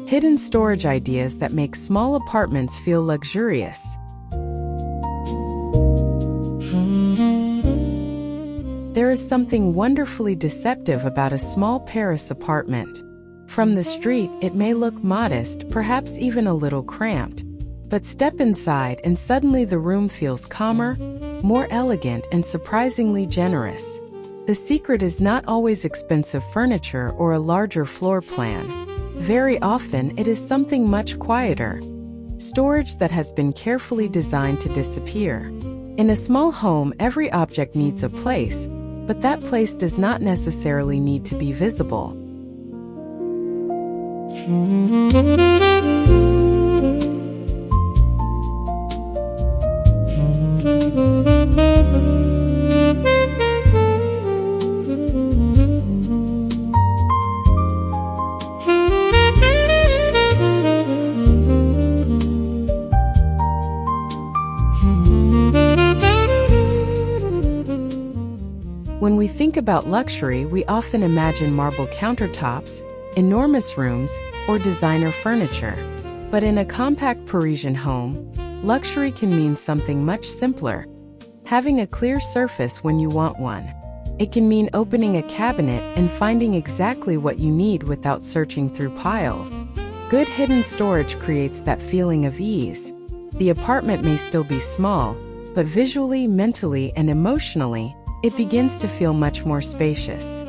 Hidden storage ideas that make small apartments feel luxurious. There is something wonderfully deceptive about a small Paris apartment. From the street, it may look modest, perhaps even a little cramped. But step inside and suddenly the room feels calmer, more elegant, and surprisingly generous. The secret is not always expensive furniture or a larger floor plan. Very often, it is something much quieter. Storage that has been carefully designed to disappear. In a small home, every object needs a place, but that place does not necessarily need to be visible. When we think about luxury, we often imagine marble countertops, enormous rooms, or designer furniture. But in a compact Parisian home, luxury can mean something much simpler. Having a clear surface when you want one. It can mean opening a cabinet and finding exactly what you need without searching through piles. Good hidden storage creates that feeling of ease. The apartment may still be small, but visually, mentally, and emotionally, it begins to feel much more spacious.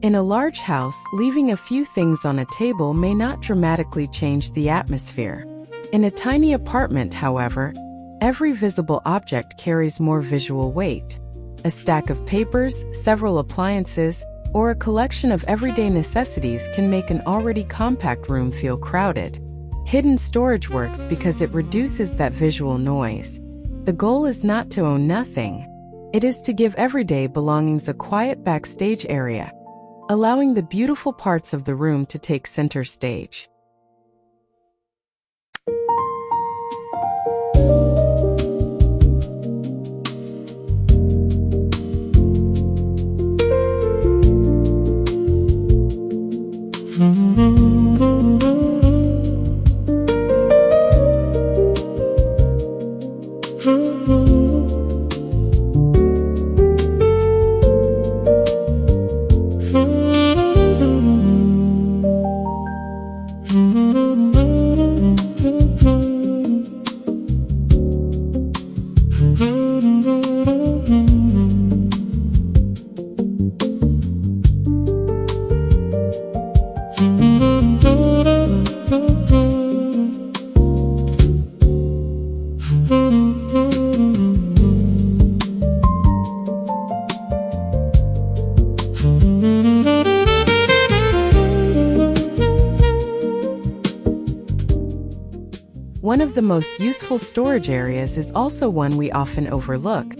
In a large house, leaving a few things on a table may not dramatically change the atmosphere. In a tiny apartment, however, every visible object carries more visual weight. A stack of papers, several appliances, or a collection of everyday necessities can make an already compact room feel crowded. Hidden storage works because it reduces that visual noise. The goal is not to own nothing. It is to give everyday belongings a quiet backstage area, allowing the beautiful parts of the room to take center stage. One of the most useful storage areas is also one we often overlook: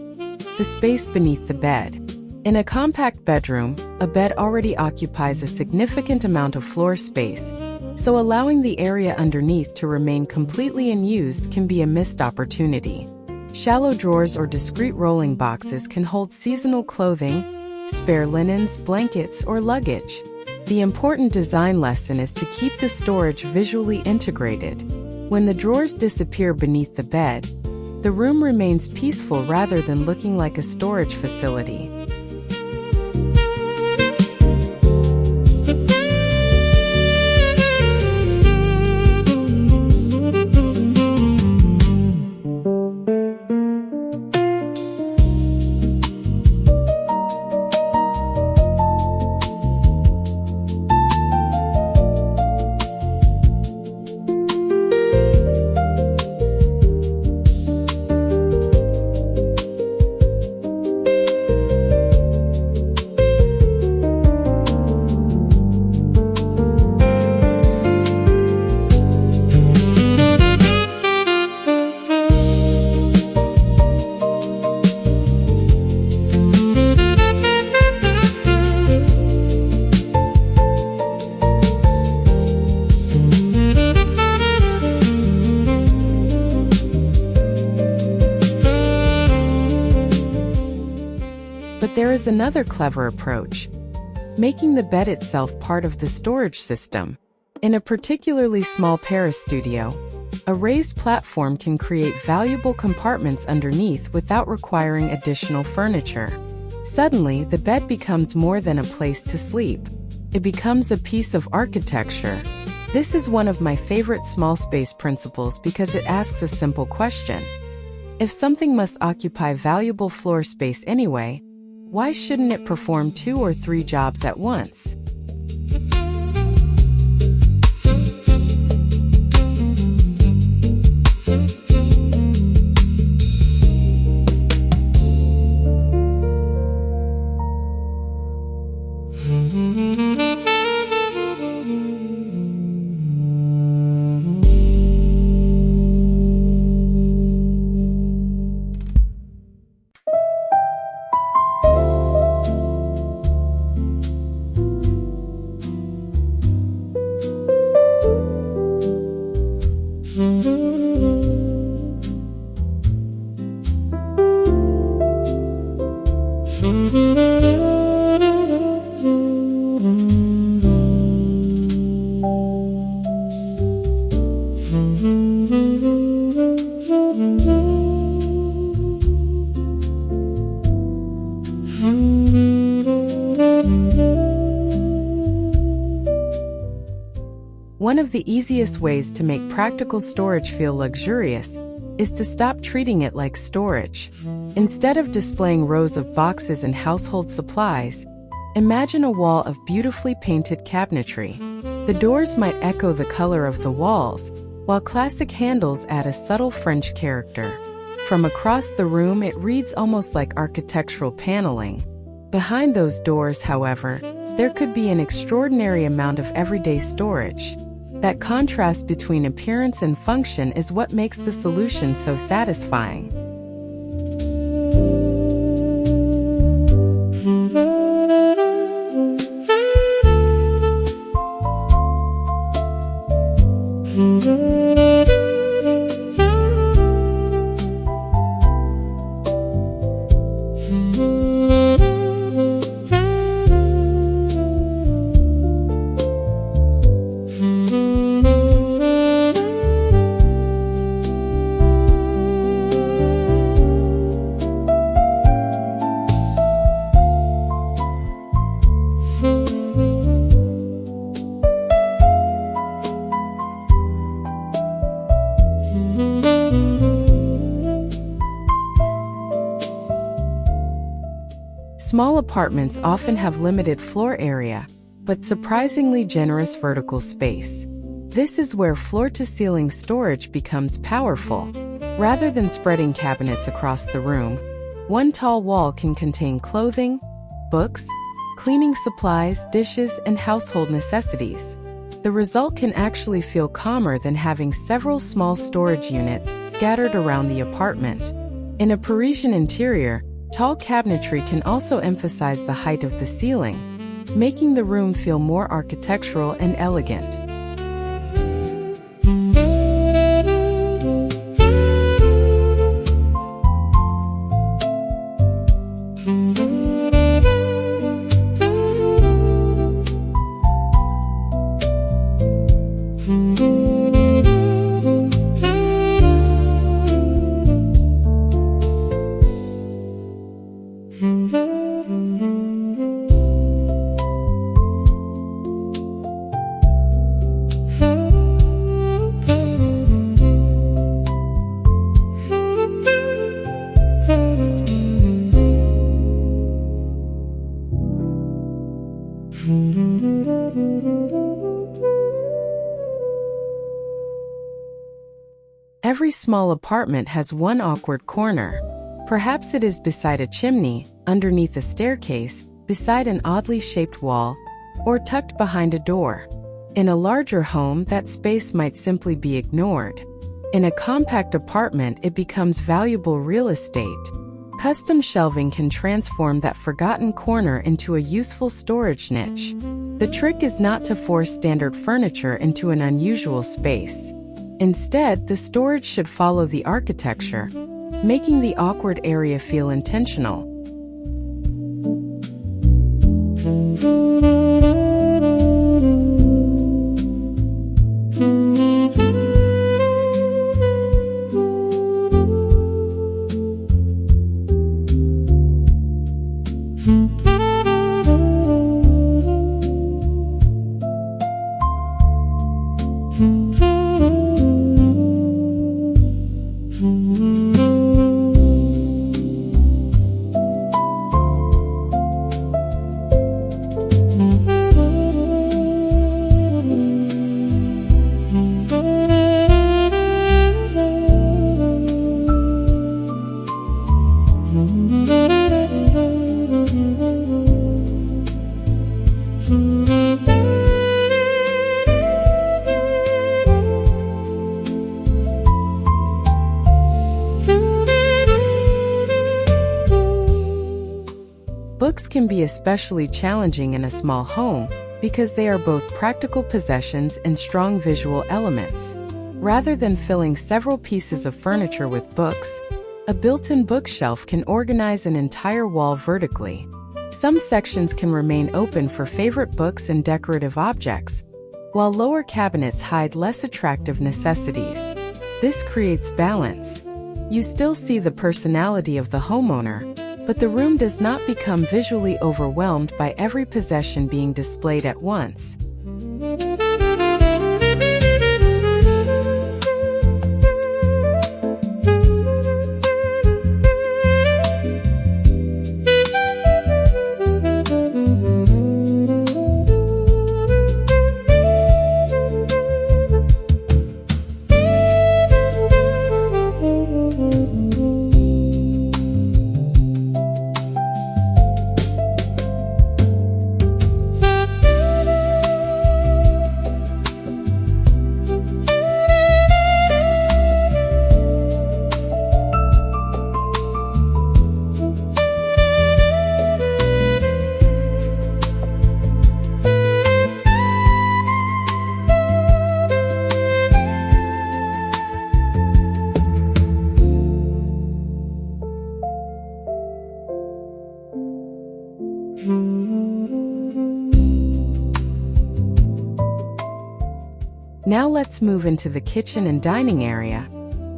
the space beneath the bed. In a compact bedroom, a bed already occupies a significant amount of floor space, so allowing the area underneath to remain completely unused can be a missed opportunity. Shallow drawers or discreet rolling boxes can hold seasonal clothing, spare linens, blankets, or luggage. The important design lesson is to keep the storage visually integrated. When the drawers disappear beneath the bed, the room remains peaceful rather than looking like a storage facility. another clever approach: making the bed itself part of the storage system. In a particularly small Paris studio, a raised platform can create valuable compartments underneath without requiring additional furniture. Suddenly, the bed becomes more than a place to sleep. It becomes a piece of architecture. This is one of my favorite small space principles because it asks a simple question. If something must occupy valuable floor space anyway, why shouldn't it perform 2 or 3 jobs at once? One of the easiest ways to make practical storage feel luxurious is to stop treating it like storage. Instead of displaying rows of boxes and household supplies, imagine a wall of beautifully painted cabinetry. The doors might echo the color of the walls, while classic handles add a subtle French character. From across the room, it reads almost like architectural paneling. Behind those doors, however, there could be an extraordinary amount of everyday storage. That contrast between appearance and function is what makes the solution so satisfying. Small apartments often have limited floor area, but surprisingly generous vertical space. This is where floor-to-ceiling storage becomes powerful. Rather than spreading cabinets across the room, one tall wall can contain clothing, books, cleaning supplies, dishes, and household necessities. The result can actually feel calmer than having several small storage units scattered around the apartment. In a Parisian interior, tall cabinetry can also emphasize the height of the ceiling, making the room feel more architectural and elegant. Every small apartment has one awkward corner. Perhaps it is beside a chimney, underneath a staircase, beside an oddly shaped wall, or tucked behind a door. In a larger home, that space might simply be ignored. In a compact apartment, it becomes valuable real estate. Custom shelving can transform that forgotten corner into a useful storage niche. The trick is not to force standard furniture into an unusual space. Instead, the storage should follow the architecture, making the awkward area feel intentional. can be especially challenging in a small home because they are both practical possessions and strong visual elements. Rather than filling several pieces of furniture with books, a built-in bookshelf can organize an entire wall vertically. Some sections can remain open for favorite books and decorative objects, while lower cabinets hide less attractive necessities. This creates balance. You still see the personality of the homeowner, but the room does not become visually overwhelmed by every possession being displayed at once. Now let's move into the kitchen and dining area,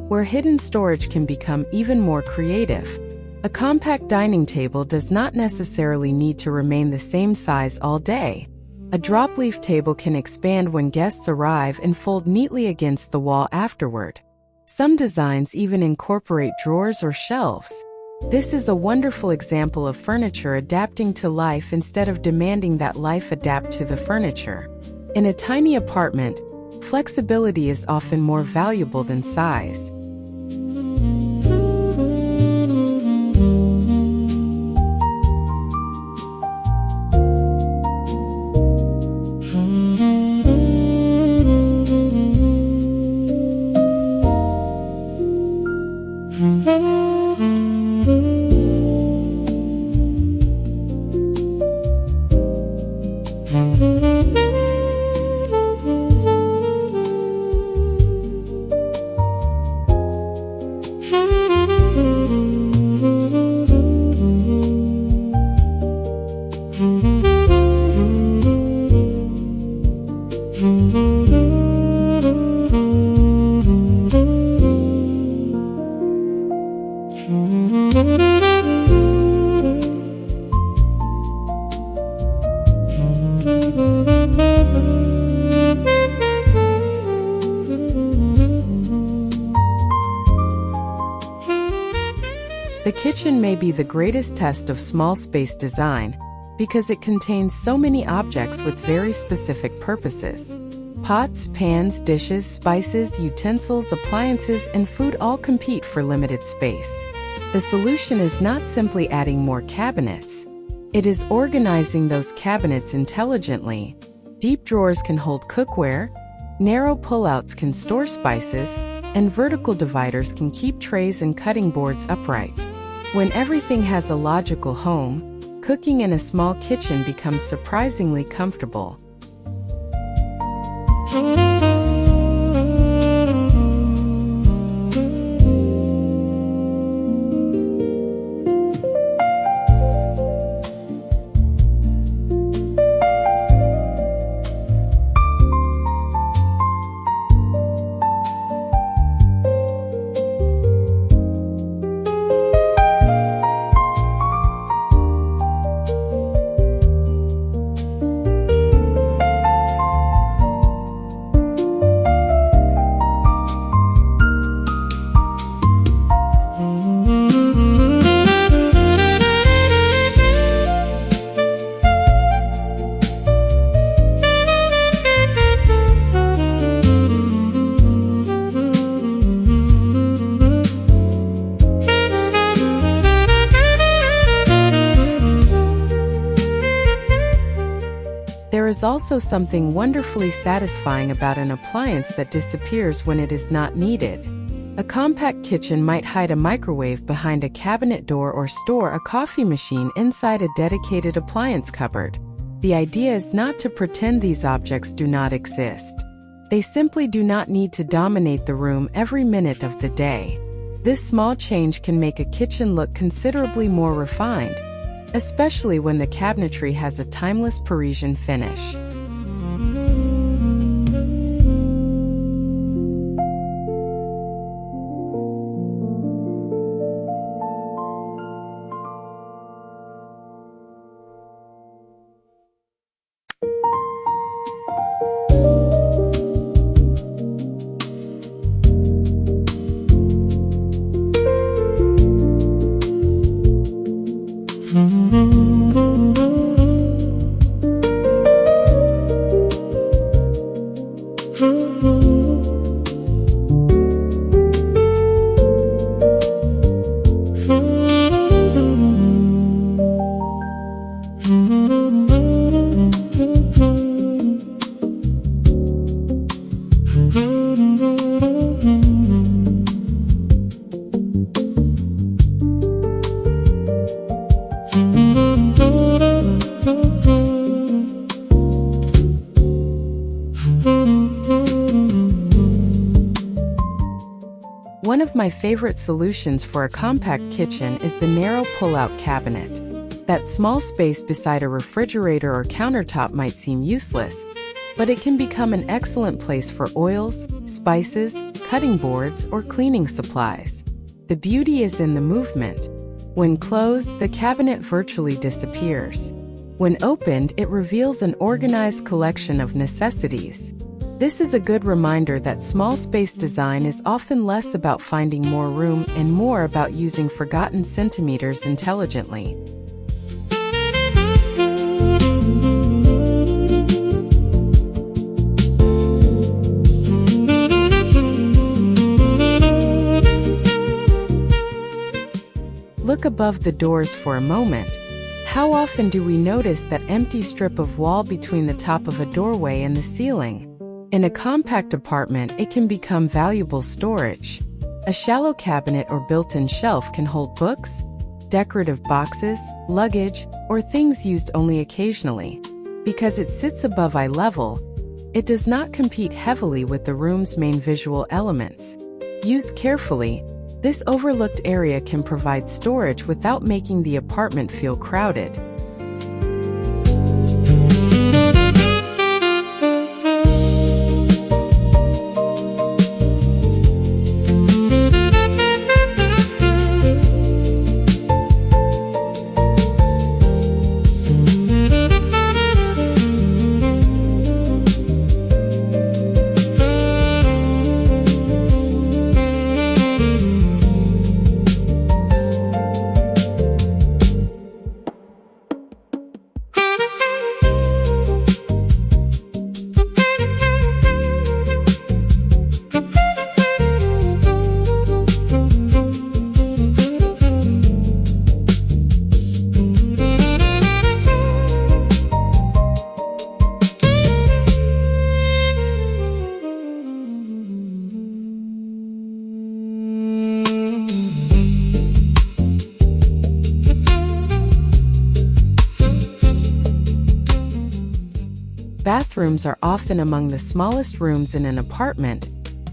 where hidden storage can become even more creative. A compact dining table does not necessarily need to remain the same size all day. A drop-leaf table can expand when guests arrive and fold neatly against the wall afterward. Some designs even incorporate drawers or shelves. This is a wonderful example of furniture adapting to life instead of demanding that life adapt to the furniture. In a tiny apartment, flexibility is often more valuable than size. The kitchen may be the greatest test of small space design because it contains so many objects with very specific purposes. Pots, pans, dishes, spices, utensils, appliances, and food all compete for limited space. The solution is not simply adding more cabinets. It is organizing those cabinets intelligently. Deep drawers can hold cookware, narrow pullouts can store spices, and vertical dividers can keep trays and cutting boards upright. When everything has a logical home, cooking in a small kitchen becomes surprisingly comfortable. There is also something wonderfully satisfying about an appliance that disappears when it is not needed. A compact kitchen might hide a microwave behind a cabinet door or store a coffee machine inside a dedicated appliance cupboard. The idea is not to pretend these objects do not exist. They simply do not need to dominate the room every minute of the day. This small change can make a kitchen look considerably more refined, especially when the cabinetry has a timeless Parisian finish. One of my favorite solutions for a compact kitchen is the narrow pull-out cabinet. That small space beside a refrigerator or countertop might seem useless, but it can become an excellent place for oils, spices, cutting boards, or cleaning supplies. The beauty is in the movement. When closed, the cabinet virtually disappears. When opened, it reveals an organized collection of necessities. This is a good reminder that small space design is often less about finding more room and more about using forgotten centimeters intelligently. Look above the doors for a moment. How often do we notice that empty strip of wall between the top of a doorway and the ceiling? In a compact apartment, it can become valuable storage. A shallow cabinet or built-in shelf can hold books, decorative boxes, luggage, or things used only occasionally. Because it sits above eye level, it does not compete heavily with the room's main visual elements. Used carefully, this overlooked area can provide storage without making the apartment feel crowded. Bathrooms are often among the smallest rooms in an apartment,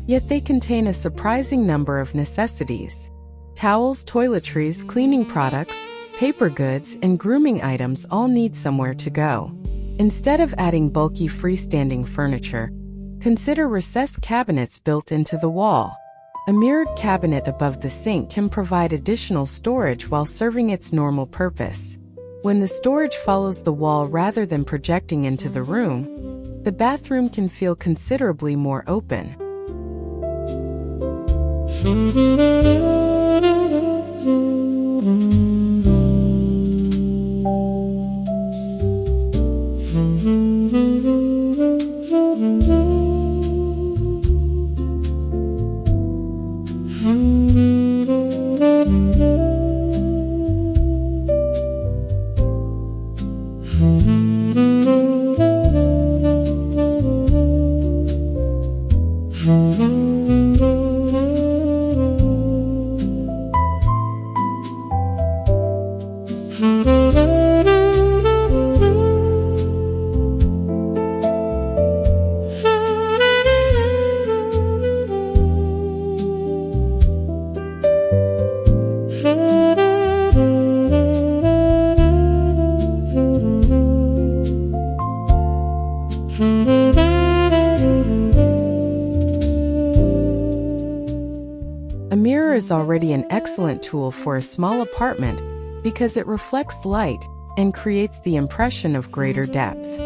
yet they contain a surprising number of necessities. Towels, toiletries, cleaning products, paper goods, and grooming items all need somewhere to go. Instead of adding bulky freestanding furniture, consider recessed cabinets built into the wall. A mirrored cabinet above the sink can provide additional storage while serving its normal purpose. When the storage follows the wall rather than projecting into the room, the bathroom can feel considerably more open. is already an excellent tool for a small apartment because it reflects light and creates the impression of greater depth.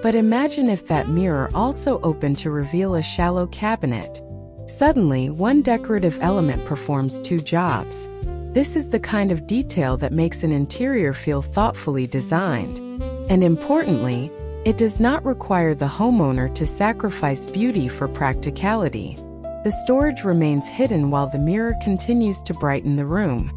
But imagine if that mirror also opened to reveal a shallow cabinet. Suddenly, one decorative element performs two jobs. This is the kind of detail that makes an interior feel thoughtfully designed. And importantly, it does not require the homeowner to sacrifice beauty for practicality. The storage remains hidden while the mirror continues to brighten the room.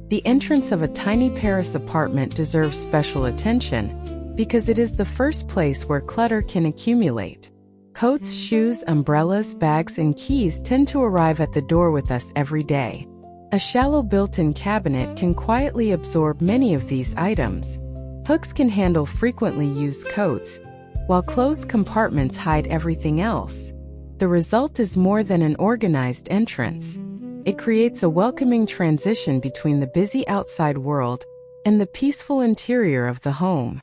The entrance of a tiny Paris apartment deserves special attention because it is the first place where clutter can accumulate. Coats, shoes, umbrellas, bags, and keys tend to arrive at the door with us every day. A shallow built-in cabinet can quietly absorb many of these items. Hooks can handle frequently used coats, while closed compartments hide everything else. The result is more than an organized entrance. It creates a welcoming transition between the busy outside world and the peaceful interior of the home.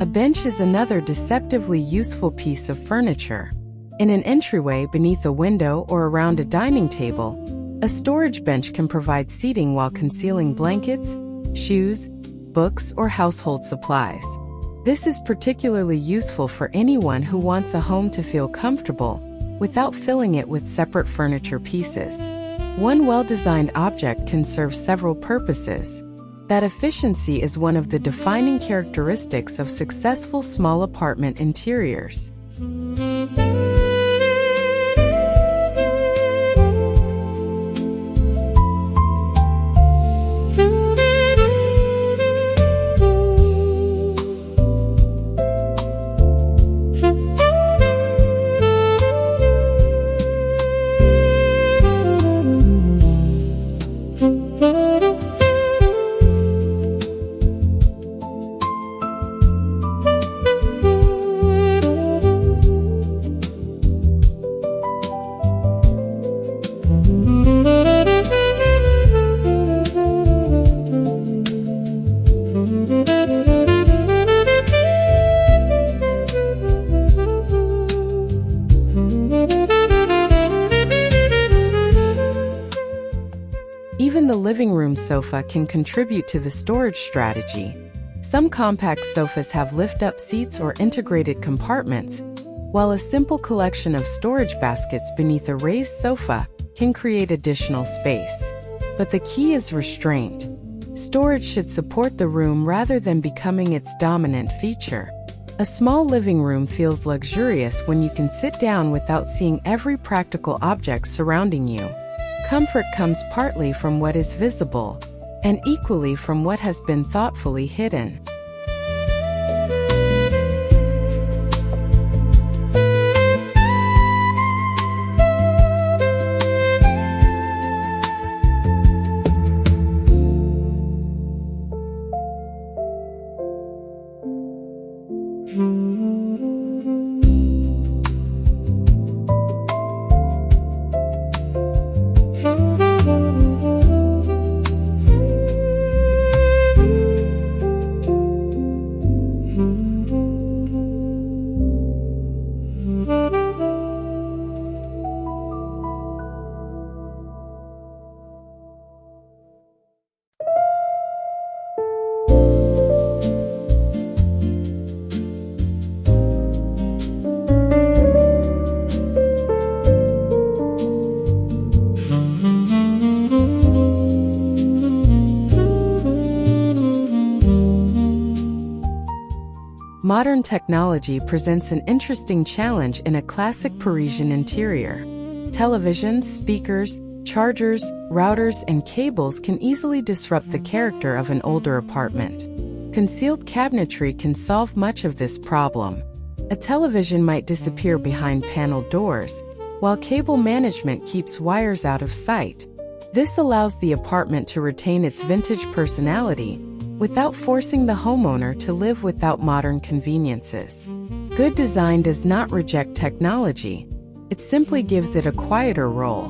A bench is another deceptively useful piece of furniture. In an entryway beneath a window or around a dining table, a storage bench can provide seating while concealing blankets, shoes, books, or household supplies. This is particularly useful for anyone who wants a home to feel comfortable without filling it with separate furniture pieces. One well-designed object can serve several purposes. That efficiency is one of the defining characteristics of successful small apartment interiors. Even the living room sofa can contribute to the storage strategy. Some compact sofas have lift-up seats or integrated compartments, while a simple collection of storage baskets beneath a raised sofa can create additional space. But the key is restraint. Storage should support the room rather than becoming its dominant feature. A small living room feels luxurious when you can sit down without seeing every practical object surrounding you. Comfort comes partly from what is visible, and equally from what has been thoughtfully hidden. Modern technology presents an interesting challenge in a classic Parisian interior. Televisions, speakers, chargers, routers, and cables can easily disrupt the character of an older apartment. Concealed cabinetry can solve much of this problem. A television might disappear behind paneled doors, while cable management keeps wires out of sight. This allows the apartment to retain its vintage personality without forcing the homeowner to live without modern conveniences. Good design does not reject technology, it simply gives it a quieter role.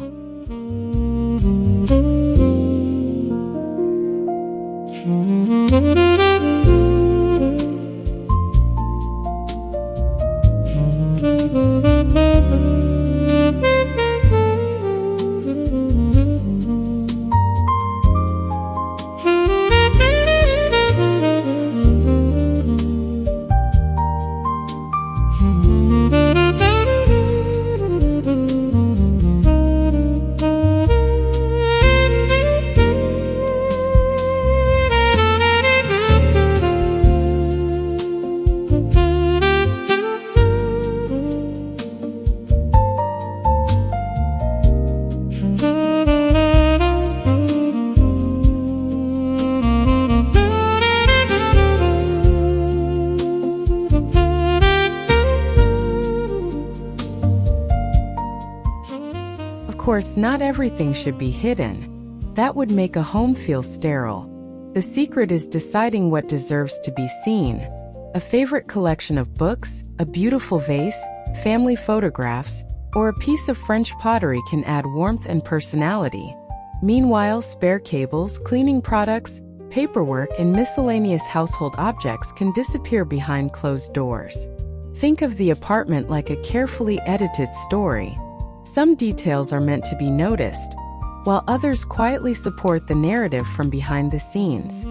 Of course, not everything should be hidden. That would make a home feel sterile. The secret is deciding what deserves to be seen. A favorite collection of books, a beautiful vase, family photographs, or a piece of French pottery can add warmth and personality. Meanwhile, spare cables, cleaning products, paperwork, and miscellaneous household objects can disappear behind closed doors. Think of the apartment like a carefully edited story. Some details are meant to be noticed, while others quietly support the narrative from behind the scenes.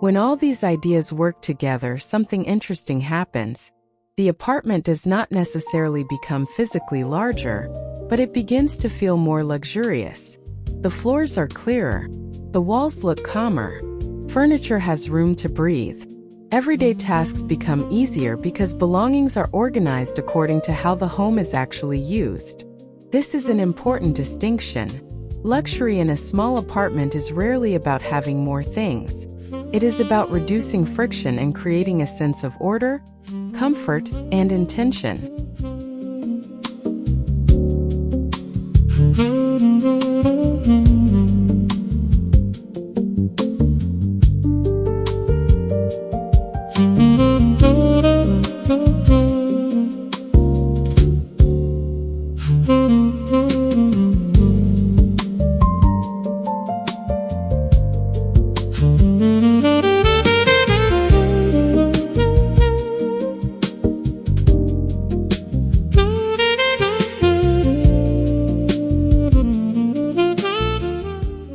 When all these ideas work together, something interesting happens. The apartment does not necessarily become physically larger, but it begins to feel more luxurious. The floors are clearer. The walls look calmer. Furniture has room to breathe. Everyday tasks become easier because belongings are organized according to how the home is actually used. This is an important distinction. Luxury in a small apartment is rarely about having more things. It is about reducing friction and creating a sense of order, comfort, and intention.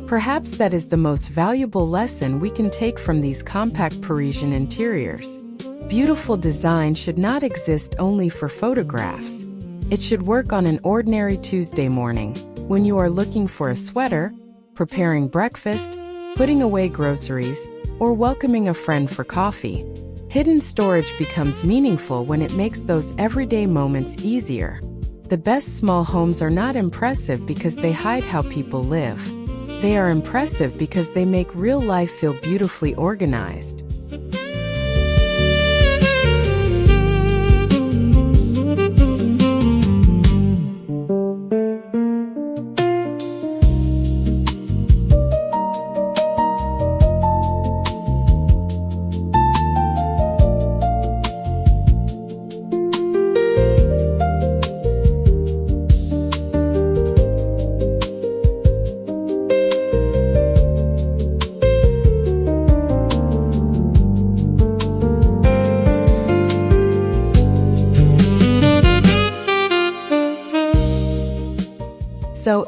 Perhaps that is the most valuable lesson we can take from these compact Parisian interiors. Beautiful design should not exist only for photographs. It should work on an ordinary Tuesday morning, when you are looking for a sweater, preparing breakfast, putting away groceries, or welcoming a friend for coffee. Hidden storage becomes meaningful when it makes those everyday moments easier. The best small homes are not impressive because they hide how people live. They are impressive because they make real life feel beautifully organized.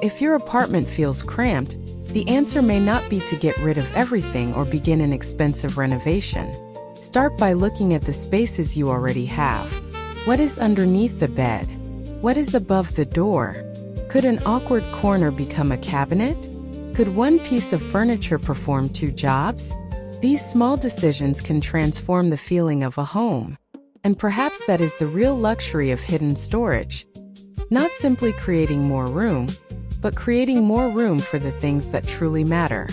if your apartment feels cramped, the answer may not be to get rid of everything or begin an expensive renovation. Start by looking at the spaces you already have. What is underneath the bed? What is above the door? Could an awkward corner become a cabinet? Could one piece of furniture perform two jobs? These small decisions can transform the feeling of a home. And perhaps that is the real luxury of hidden storage. Not simply creating more room, but creating more room for the things that truly matter.